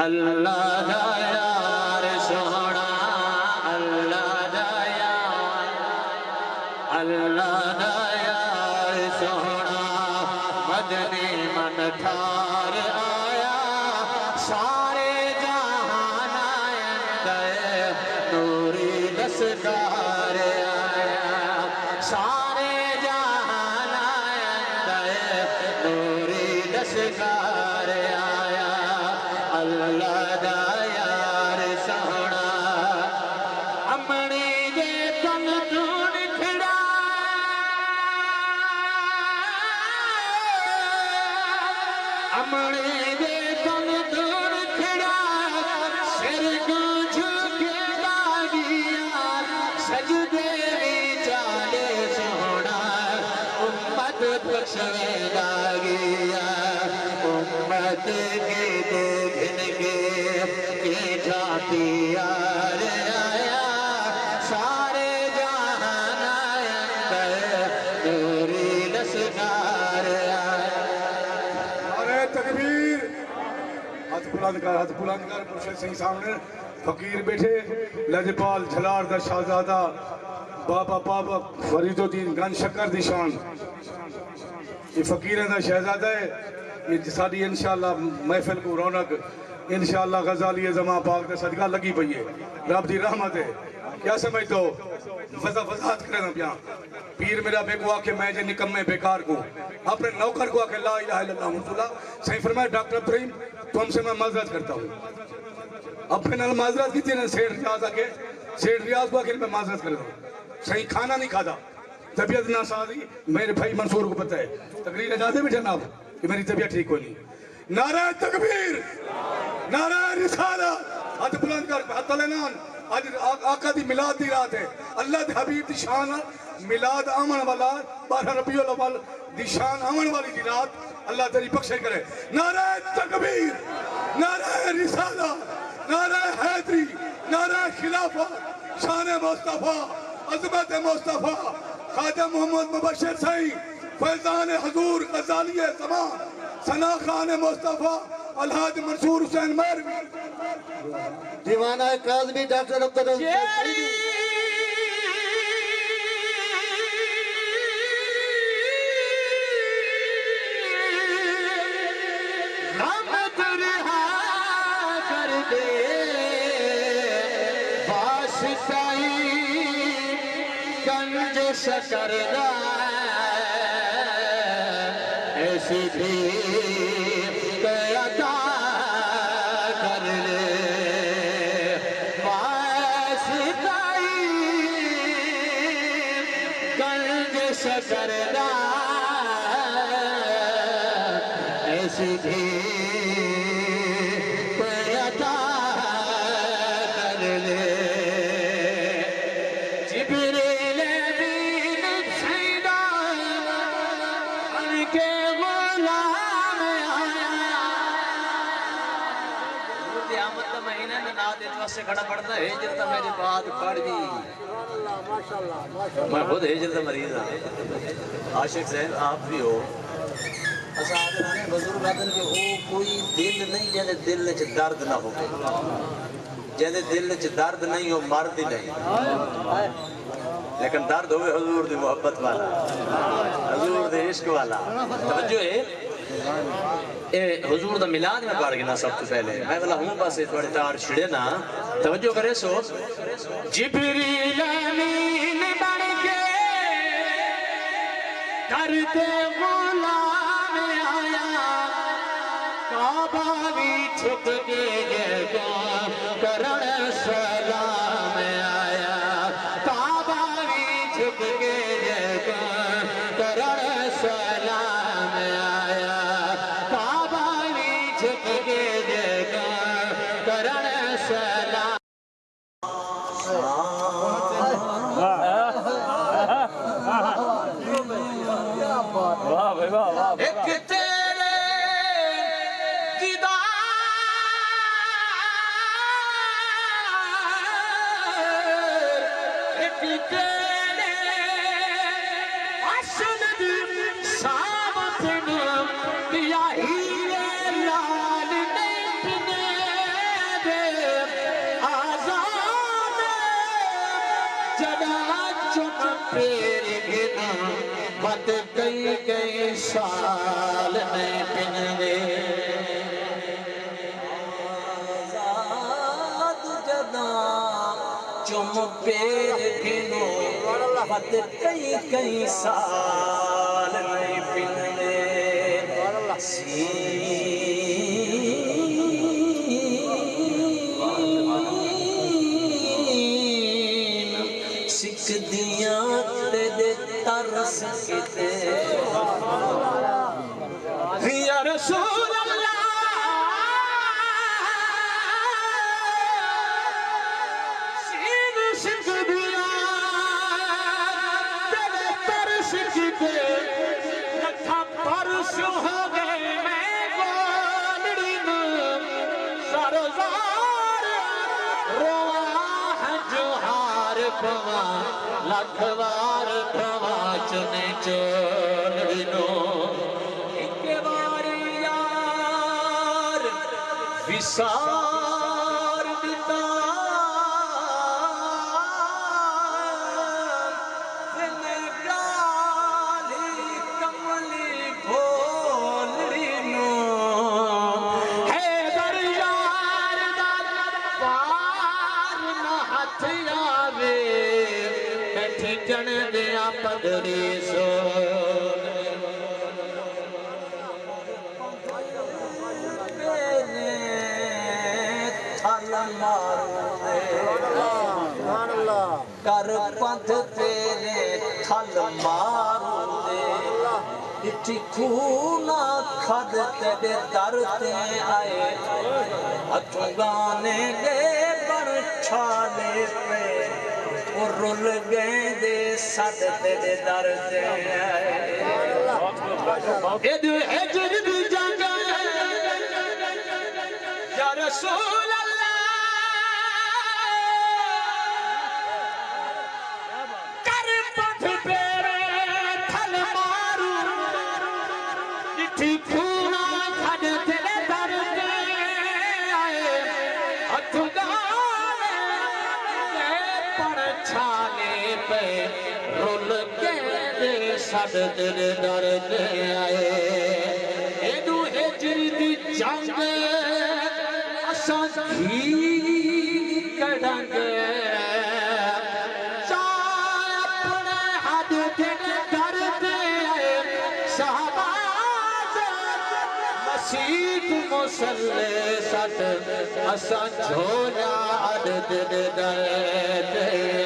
اللہ دا یار سونا اللہ دا یار اللہ دا یار سونا مدنی من ٹھار آیا سارے جہان آئندے نوری دستار آیا سارے جہان آئندے نوری دستار آیا اللہ دا یار سونا امنی دے تن دون کھڑا امنی دے تن دون کھڑا سر کو جھکے داگیا سجدے بھی چالے سونا امت بخشوے داگیا امت کے دیکھن کے جاتی یار آیا سارے جہان آئندے نوری لسکار آیا نعرہ تکبیر ہاتھ بلند کر مرشد سنگھ سامنے فقیر بیٹھے لجپال جھلار دا شہزادہ بابا فرید الدین گن شکر دی شان یہ فقیریں دا شہزادہ ہے یہ ساری انشاءاللہ محفل کو رونق انشاءاللہ غزالی زمان پاک دے صدقہ لگی پئی ہے رب دی رحمت ہے کیا سمجھ دو فضاحت کرنا پیا پیر میرا بے کو آکے میں جے نکمے بیکار کو اپنے نوکر کو آکے لا الہ الا اللہ رسول اللہ صحیح فرمائے ڈاکٹر ابراہیم تم سے میں معذرت کرتا ہوں اپنے نال معذرت کی تھی نا سیٹھ ریاض آکے سیٹھ ریاض کو آکے میں معذرت کرتا ہوں صحیح کھانا نہیں کھاتا طبیعت نہ سازی میرے بھائی منصور کو پتہ ہے تقریر اجازے بھی جناب کہ میری طبیعت ٹھیک ہونی نعرہ تکبیر نعرہ رسالہ ہاتھ بلند کر ہاتھ تلینان آج آقا دی ملاد دی رات ہے اللہ دی حبیب دی شان ملاد آمن والا 12 ربیع الاول دی شان آمن والی دی رات اللہ تیری بخشے کرے نعرہ تکبیر نعرہ رسالہ نعرہ حیدری نعرہ خلافہ شان مصطفیٰ عظمت مصطفیٰ خواجہ محمد مبشر صحیح فیضان حضور غزالی زمان ثنا خان مصطفیٰ الحاج منصور حسین مہروی دیوانہ کاظمی ڈاکٹر عبدالعزیز رحمت رہا کر دے واسطائی گنج شکردہ ایسی بھی عطا کر لے واسطائی گنج شکردہ ایسی بھی عطا کر لے جبریل امین سیدہ ان کے غلام آیا قیامت کا مہینہ میں نہ دے تو سے کھڑا پڑتا ہے ہجرت میری بات پڑھ دی میں خود ہجرت مریض ہوں عاشق صاحب آپ بھی ہو بزرگ آدھن کہ وہ کوئی دل نہیں جیسے دل چ درد نہ ہو جیسے دل چ درد نہیں ہو مرد ہی نہیں لیکن درد ہوئے حضور دی محبت والا حضور دی عشق والا توجہ ہے حضور دا ملاد میں پڑھ گنا سب تو پہلے میں بلا ہوں پاسے تھوڑے تار چھڑے نا توجہ کرے سو جبریل امین بڑھ کے کرتے غلام آیا کعبہ بھی چھپ کے کرن سلام آیا کعبہ بھی چھپ کے کرن سلام آیا کعبہ بھی چھپ کے کرن سلام ایک تیرے دیدار ایک تیرے عشق سامت دیا ہیرے لال نے خط کئی سال میں پن دے آزاد جدا چم پیر گھنو خط کئی سال میں پن دے سکھ دیاں تیرے ترس کتے یا رسول اللہ سین سکھ دیاں تیرے ترس کتے لکھا پرس ہو گئے میں گولڑی میں سرزار رواہ جوہار پوا لکھوار پوا چنے چولڑی نو ایک بار یار وسار دیتا جن دیا پدری سو تھل مارو دے کر پنتھ تیرے تھل مارو دے اٹھی کھونا کھد تیرے در تے آئے ہتھوں گانے گے بڑ چھالے پہ اور رول گئے دے ساتھ تیرے در دے اید حجر دی جنگ یا رسول اللہ کر پتھ پیرے تھل مارو جٹھی کھونا کھڑ تیرے در دے آئے ہتھ چھانے پہ رول کے دے ساتھ تیرے در دے آئے ایدو ہجر دی جنگ اساں گھی کڑنگ چاہ اپنے حد تیرے در دے آئے شہباز مسیح مسلح ساتھ اساں جھولا حد تیرے در دے